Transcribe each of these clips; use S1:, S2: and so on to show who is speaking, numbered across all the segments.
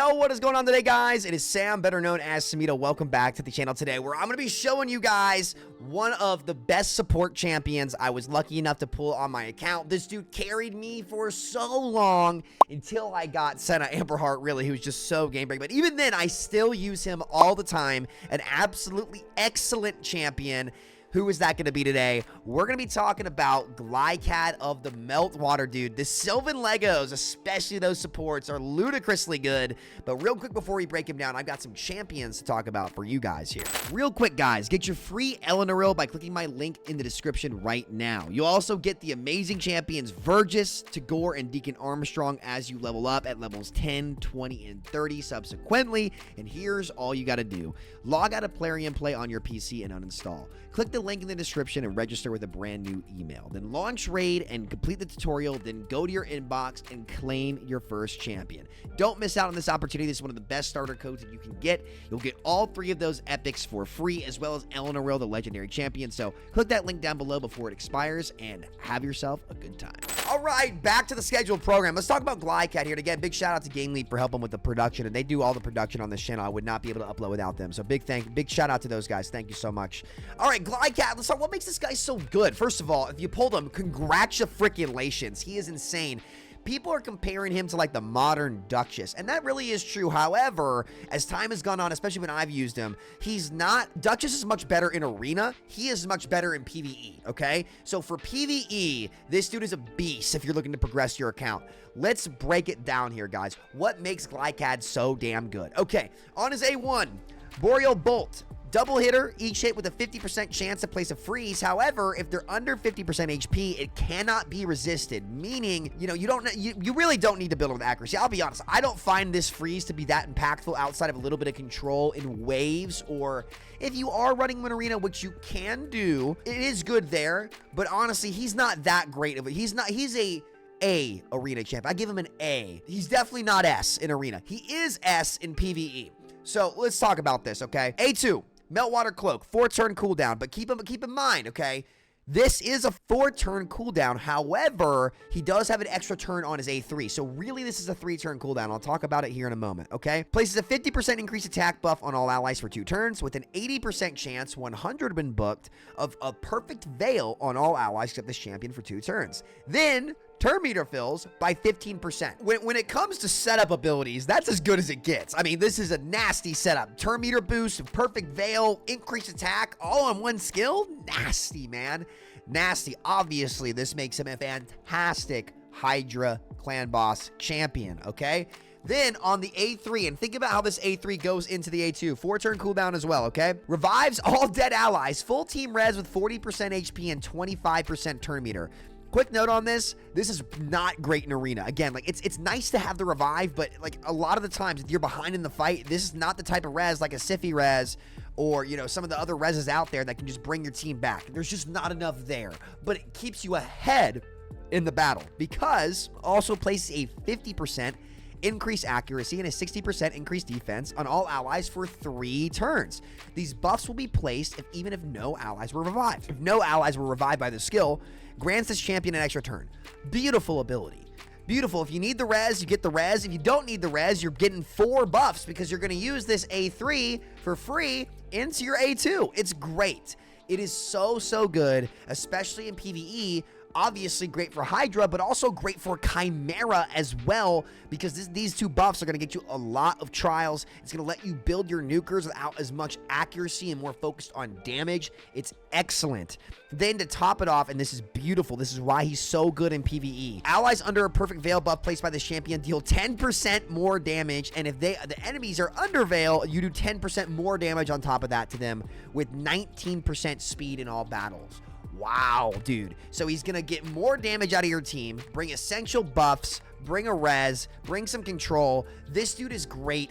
S1: Yo, what is going on today, guys? It is Sam, better known as Samito. Welcome back to the channel today, where I'm going to be showing you guys one of the best support champions I was lucky enough to pull on my account. This dude carried me for so long until I got Senna Amberheart, really, who's just so game breaking. But even then, I still use him all the time. An absolutely excellent champion. Who is that going to be today? We're going to be talking about Glaicad of the Meltwater, dude. The Sylvan Legos, especially those supports, are ludicrously good. But real quick before we break him down, I've got some champions to talk about for you guys here. Real quick, guys, get your free Elenaril by clicking my link in the description right now. You'll also get the amazing champions Vergis, Tagoar, and Deacon Armstrong as you level up at levels 10, 20, and 30 subsequently. And here's all you got to do. Log out of Plarium Play on your PC and uninstall. Click the link in the description and register with a brand new email. Then launch Raid and complete the tutorial. Then go to your inbox and claim your first champion. Don't miss out on this opportunity. This is one of the best starter codes that you can get. You'll get all three of those epics for free, as well as Elenaril, the legendary champion. So click that link down below before it expires and have yourself a good time. All right, back to the scheduled program. Let's talk about Glaicad here. And again, big shout out to Game Leap for helping with the production, and they do all the production on this channel. I would not be able to upload without them. So big shout out to those guys. Thank you so much. All right, Glaicad, let's talk. What makes this guy so good? First of all, if you pulled him, congratulations. He is insane. People are comparing him to like the modern Duchess, and that really is true. However, as time has gone on, especially when I've used him, Duchess is much better in Arena. He is much better in PvE, okay? So for PvE, this dude is a beast if you're looking to progress your account. Let's break it down here, guys. What makes Glaicad so damn good? Okay, on his A1, Boreal Bolt. Double hitter, each hit with a 50% chance to place a freeze. However, if they're under 50% HP, it cannot be resisted, meaning, you really don't need to build it with accuracy. I'll be honest, I don't find this freeze to be that impactful outside of a little bit of control in waves, or if you are running an arena, which you can do, it is good there, but honestly, he's not that great of it. He's a arena champ. I give him an A. He's definitely not S in arena. He is S in PvE. So let's talk about this, okay? A2. Meltwater Cloak, 4-turn cooldown, but keep in mind, okay, this is a 4-turn cooldown. However, he does have an extra turn on his A3, so really this is a 3-turn cooldown. I'll talk about it here in a moment, okay? Places a 50% increased attack buff on all allies for 2 turns, with an 80% chance, 100 been booked, of a perfect veil on all allies except this champion for 2 turns. Then turn meter fills by 15%. When it comes to setup abilities, that's as good as it gets. I mean, this is a nasty setup. Turn meter boost, perfect veil, increased attack, all on one skill. Nasty, man. Nasty. Obviously, this makes him a fantastic Hydra clan boss champion, okay? Then on the A3, and think about how this A3 goes into the A2. 4-turn cooldown as well, okay? Revives all dead allies. Full team res with 40% HP and 25% turn meter. Quick note on this is not great in arena. Again, like it's nice to have the revive, but like a lot of the times if you're behind in the fight, this is not the type of res like a Siffy res or, some of the other reses out there that can just bring your team back. There's just not enough there, but it keeps you ahead in the battle because also places a 50% increased accuracy and a 60% increased defense on all allies for 3 turns. These buffs will be placed even if no allies were revived. If no allies were revived by the skill, grants this champion an extra turn. Beautiful ability. Beautiful. If you need the res, you get the res. If you don't need the res, you're getting 4 buffs because you're going to use this A3 for free into your A2. It's great. It is so good, especially in PvE. Obviously great for Hydra, but also great for Chimera as well, because these 2 buffs are going to get you a lot of trials. It's going to let you build your nukers without as much accuracy and more focused on damage. It's excellent. Then to top it off, and this is beautiful, this is why he's so good in PvE. Allies under a perfect veil buff placed by the champion deal 10% more damage, and if the enemies are under veil, you do 10% more damage on top of that to them with 19% speed in all battles. Wow, dude. So he's going to get more damage out of your team, bring essential buffs, bring a res, bring some control. This dude is great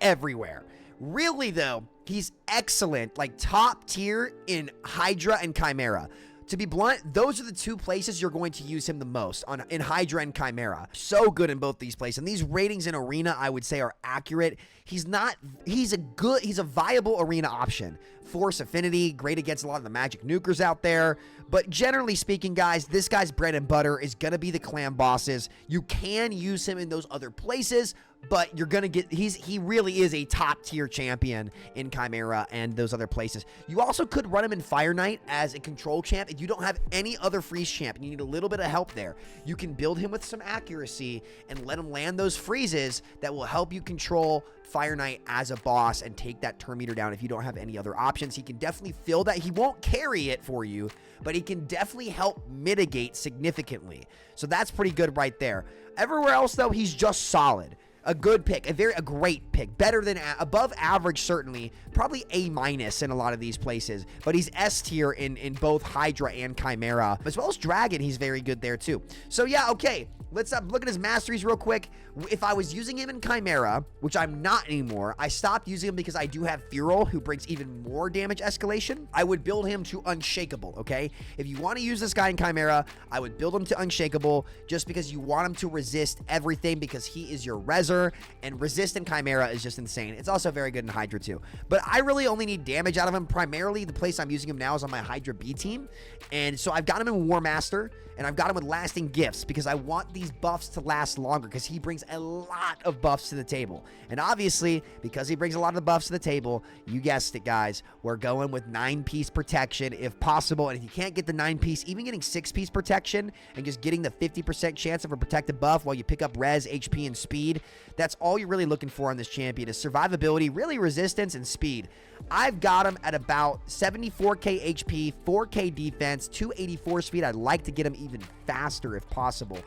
S1: everywhere. Really, though, he's excellent, like top tier in Hydra and Chimera. To be blunt, those are the 2 places you're going to use him the most, in Hydra and Chimera. So good in both these places. And these ratings in Arena, I would say, are accurate. He's a viable Arena option. Force Affinity, great against a lot of the magic nukers out there. But generally speaking, guys, this guy's bread and butter is going to be the clan bosses. You can use him in those other places, but you're going to get, he really is a top tier champion in Chimera and those other places. You also could run him in Fire Knight as a control champ if you don't have any other freeze champ and you need a little bit of help there. You can build him with some accuracy and let him land those freezes that will help you control Fire Knight as a boss and take that turn meter down if you don't have any other options. He can definitely fill that. He won't carry it for you, but he can definitely help mitigate significantly. So that's pretty good right there. Everywhere else, though, he's just solid. A good pick, a great pick, better than above average, certainly, probably A- in a lot of these places, but he's S tier in both Hydra and Chimera, as well as Dragon. He's very good there too. So yeah, okay, let's look at his masteries real quick. If I was using him in Chimera, which I'm not anymore, I stopped using him because I do have Feral, who brings even more damage escalation. I would build him to Unshakable, okay? If you want to use this guy in Chimera, I would build him to Unshakable just because you want him to resist everything, because he is your reser, and resist in Chimera is just insane. It's also very good in Hydra too. But I really only need damage out of him. Primarily, the place I'm using him now is on my Hydra B team. And so I've got him in War Master, and I've got him with lasting gifts because I want these buffs to last longer, because he brings a lot of buffs to the table. And obviously, because he brings a lot of the buffs to the table, you guessed it, guys, we're going with 9-piece protection if possible. And if you can't get the 9-piece, even getting 6-piece protection and just getting the 50% chance of a protected buff while you pick up res, HP, and speed, that's all you're really looking for on this champion, is survivability, really resistance, and speed. I've got him at about 74k HP, 4k defense, 284 speed. I'd like to get him even faster if possible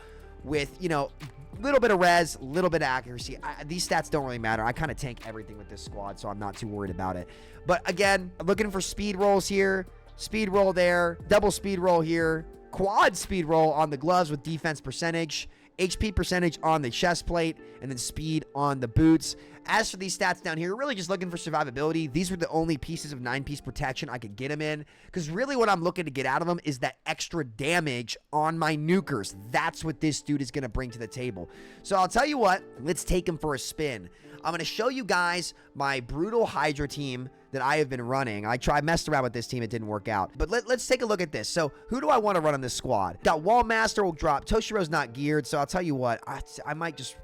S1: with, you know, a little bit of res, a little bit of accuracy. These stats don't really matter. I kind of tank everything with this squad, so I'm not too worried about it. But again, I'm looking for speed rolls here, speed roll there, double speed roll here, quad speed roll on the gloves with defense percentage, HP percentage on the chest plate, and then speed on the boots. As for these stats down here, really just looking for survivability. These were the only pieces of 9-piece protection I could get him in, because really what I'm looking to get out of him is that extra damage on my nukers. That's what this dude is going to bring to the table. So I'll tell you what, let's take him for a spin. I'm going to show you guys my brutal Hydra team that I have been running. I messed around with this team. It didn't work out. But let's take a look at this. So who do I want to run on this squad? Got Wall Master will drop. Toshiro's not geared, so I'll tell you what. I might just...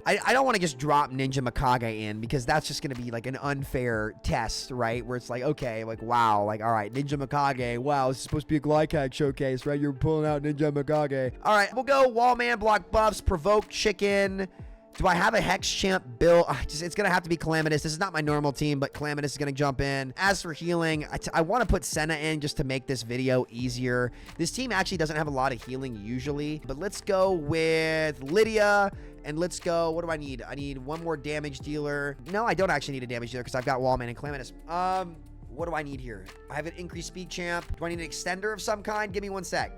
S1: I don't want to just drop Ninja Mikage in, because that's just going to be like an unfair test, right? Where it's like, okay, like, wow. Like, all right, Ninja Mikage. Wow, this is supposed to be a Glaicad showcase, right? You're pulling out Ninja Mikage. All right, we'll go Wall Man, block buffs, provoke chicken. Do I have a Hex Champ build? It's going to have to be Calamitous. This is not my normal team, but Calamitous is going to jump in. As for healing, I want to put Senna in just to make this video easier. This team actually doesn't have a lot of healing usually, but let's go with Lydia. And let's go, what do I need? I need one more damage dealer. No, I don't actually need a damage dealer because I've got Wallman and Calamitous. What do I need here? I have an increased speed champ. Do I need an extender of some kind? Give me one sec.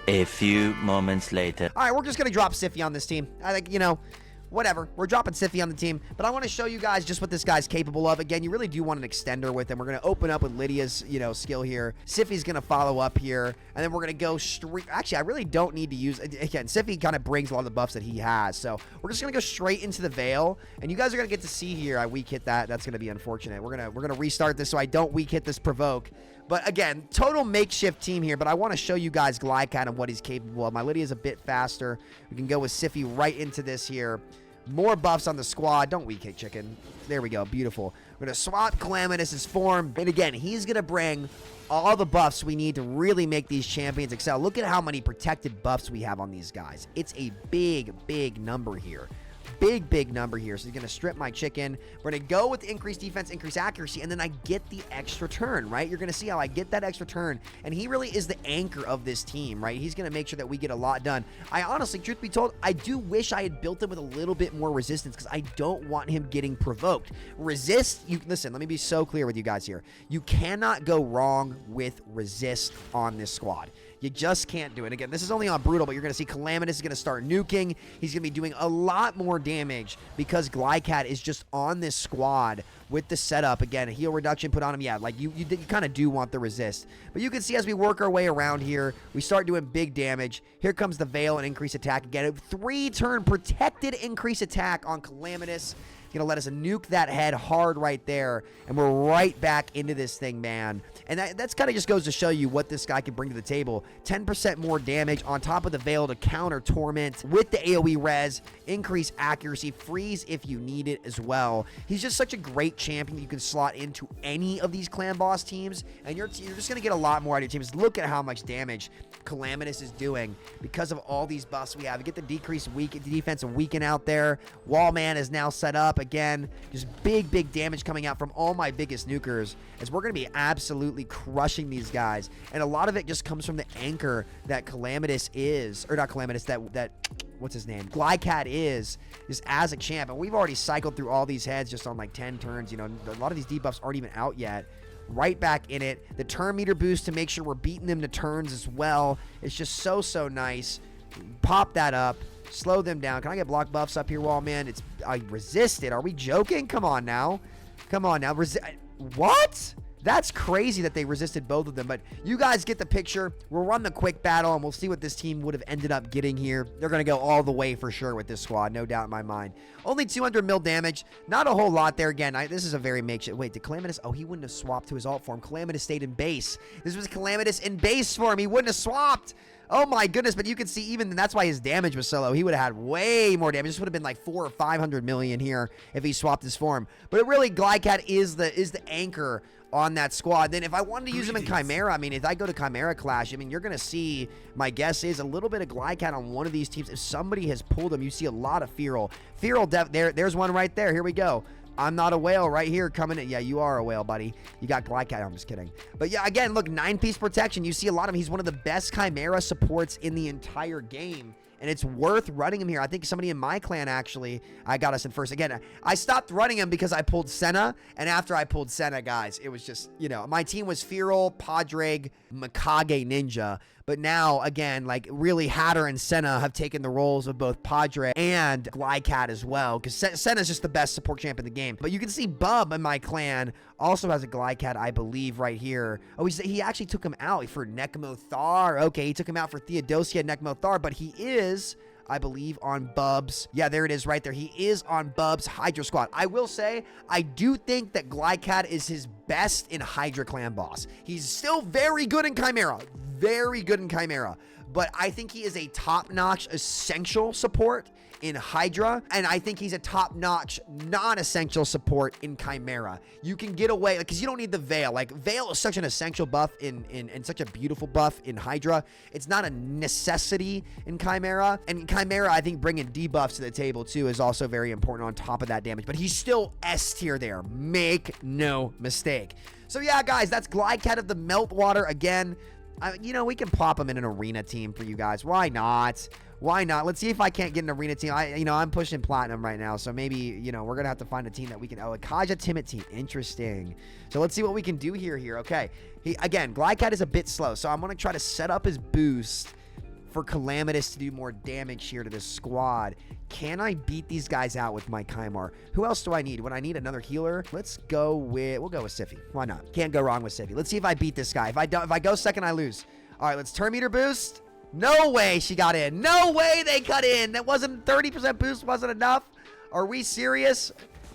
S2: A few moments later.
S1: All right, we're just going to drop Siffy on this team. I think, you know... Whatever, we're dropping Siffy on the team, but I want to show you guys just what this guy's capable of. Again, you really do want an extender with him. We're going to open up with Lydia's, you know, skill here. Siffy's going to follow up here, and then we're going to go straight. Actually, I really don't need to use, again, Siffy kind of brings a lot of the buffs that he has, so we're just going to go straight into the Veil, and you guys are going to get to see here. I weak hit that. That's going to be unfortunate. We're going to restart this so I don't weak hit this provoke. But again, total makeshift team here, but I want to show you guys Glaicad and what he's capable of. My Lydia's a bit faster. We can go with Siffy right into this here. More buffs on the squad. Don't weak hit chicken. There we go. Beautiful. We're going to swap Calamitous' form. And again, he's going to bring all the buffs we need to really make these champions excel. Look at how many protected buffs we have on these guys. It's a big, big number here. Big number here. So he's going to strip my chicken. We're going to go with increased defense, increased accuracy, and then I get the extra turn, right? You're going to see how I get that extra turn, and he really is the anchor of this team, right? He's going to make sure that we get a lot done. I honestly, truth be told, I do wish I had built him with a little bit more resistance, because I don't want him getting provoked. Listen, let me be so clear with you guys here. You cannot go wrong with resist on this squad. You just can't do it. Again, this is only on Brutal, but you're going to see Calamitous is going to start nuking. He's going to be doing a lot more damage because Glaicad is just on this squad with the setup. Again, heal reduction put on him. Yeah, like you kind of do want the resist. But you can see as we work our way around here, we start doing big damage. Here comes the Veil and increase attack again. 3-turn protected increase attack on Calamitous. Gonna let us nuke that head hard right there, and we're right back into this thing, man. And that's kind of just goes to show you what this guy can bring to the table. 10% more damage on top of the Veil to counter Torment with the AoE res, increase accuracy, freeze if you need it as well. He's just such a great champion. You can slot into any of these clan boss teams, and you're just going to get a lot more out of your teams. Look at how much damage Calamitous is doing because of all these buffs we have. You get the decreased defensive weaken out there. Wallman is now set up again. Just big damage coming out from all my biggest nukers, as we're going to be absolutely crushing these guys. And a lot of it just comes from the anchor that Calamitous is, or not Calamitous, that what's his name? Glaicad is just as a champ. And we've already cycled through all these heads just on like 10 turns. You know, a lot of these debuffs aren't even out yet. Right back in it. The turn meter boost to make sure we're beating them to turns as well. It's just so nice. Pop that up. Slow them down. Can I get block buffs up here, Wallman? I resisted. Are we joking? Come on now. Come on now. What? That's crazy that they resisted both of them, but you guys get the picture. We'll run the quick battle, and we'll see what this team would have ended up getting here. They're going to go all the way for sure with this squad, no doubt in my mind. Only 200 mil damage. Not a whole lot there. Again, this is a very makeshift. Wait, did Calamitous? Oh, he wouldn't have swapped to his alt form. Calamitous stayed in base. This was Calamitous in base form. He wouldn't have swapped. Oh my goodness, but you can see even that's why his damage was so low. He would have had way more damage. This would have been like 400 or 500 million here if he swapped his form. But it really, Glaicad is the anchor on that squad. Then if I wanted to use him in Chimera, I mean, if I go to Chimera Clash, I mean, you're going to see, my guess is, a little bit of Glaicad on one of these teams. If somebody has pulled him, you see a lot of Feral. Feral, there's one right there. Here we go. I'm not a whale right here coming in. Yeah, you are a whale, buddy. You got Glaicad. I'm just kidding. But yeah, again, look, 9-piece protection. You see a lot of him. He's one of the best Chimera supports in the entire game. And it's worth running him here. I think somebody in my clan, actually, I got us in first. Again, I stopped running him because I pulled Senna. And after I pulled Senna, guys, it was just, you know, my team was Feral, Padraig, Mikage, Ninja. But now, again, like, really, Hatter and Senna have taken the roles of both Padre and Glaicad as well, because Senna's just the best support champ in the game. But you can see Bub in my clan also has a Glaicad, I believe, right here. Oh, he actually took him out for Nekmothar. Okay, he took him out for Theodosia Nekmothar, but he is, I believe, on Bub's. Yeah, there it is right there. He is on Bub's Hydra squad. I will say, I do think that Glaicad is his best in Hydra clan boss. He's still very good in Chimera. Very good in Chimera. But I think he is a top-notch essential support in Hydra, and I think he's a top-notch non-essential support in Chimera. You can get away, because you don't need the Veil. Like, Veil is such an essential buff and such a beautiful buff in Hydra. It's not a necessity in Chimera. And in Chimera, I think bringing debuffs to the table, too, is also very important on top of that damage. But he's still S tier there. Make no mistake. So, yeah, guys, that's Glaicad of the Meltwater again. You know, we can plop him in an arena team for you guys. Why not? Why not? Let's see if I can't get an arena team. I'm pushing platinum right now, so maybe, you know, we're gonna have to find a team that we can. Oh, a Kaja Timid team. Interesting. So let's see what we can do here. Okay. Again, Glaicad is a bit slow, so I'm gonna try to set up his boost for Calamitous to do more damage here to this squad. Can I beat these guys out with my Chimar? Who else do I need? When I need another healer, we'll go with Siphi. Why not? Can't go wrong with Siphi. Let's see if I beat this guy. If I go second, I lose. All right, let's turn meter boost. No way she got in. No way they cut in. That wasn't 30% boost wasn't enough. Are we serious?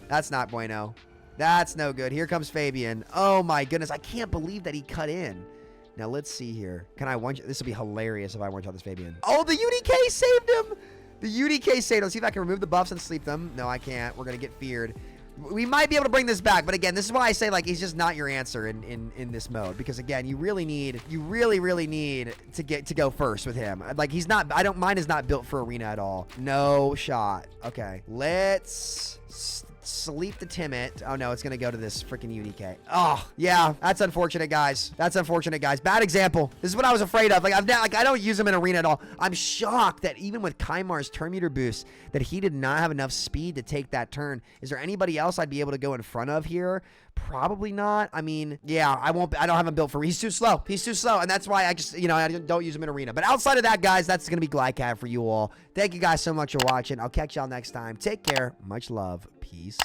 S1: That's not bueno. That's no good. Here comes Fabian. Oh my goodness. I can't believe that he cut in. Now, let's see here. Can I one-shot? This would be hilarious if I one-shot this Fabian. Oh, the UDK saved him. The UDK saved him. Let's see if I can remove the buffs and sleep them. No, I can't. We're going to get feared. We might be able to bring this back. But again, this is why I say, like, he's just not your answer in this mode. Because, again, you really need to go first with him. Like, he's not, mine is not built for arena at all. No shot. Okay. Let's sleep the Timid. Oh no, it's gonna go to this freaking UDK. Oh yeah, that's unfortunate, guys. That's unfortunate, guys. Bad example. This is what I was afraid of. Like, I don't use him in arena at all. I'm shocked that even with Chimar's turn meter boost, that he did not have enough speed to take that turn. Is there anybody else I'd be able to go in front of here? Probably not. I mean, yeah, I don't have him built for. He's too slow. He's too slow, and that's why I just, I don't use him in arena. But outside of that, guys, that's gonna be Glaicad for you all. Thank you guys so much for watching. I'll catch y'all next time. Take care. Much love. Peace.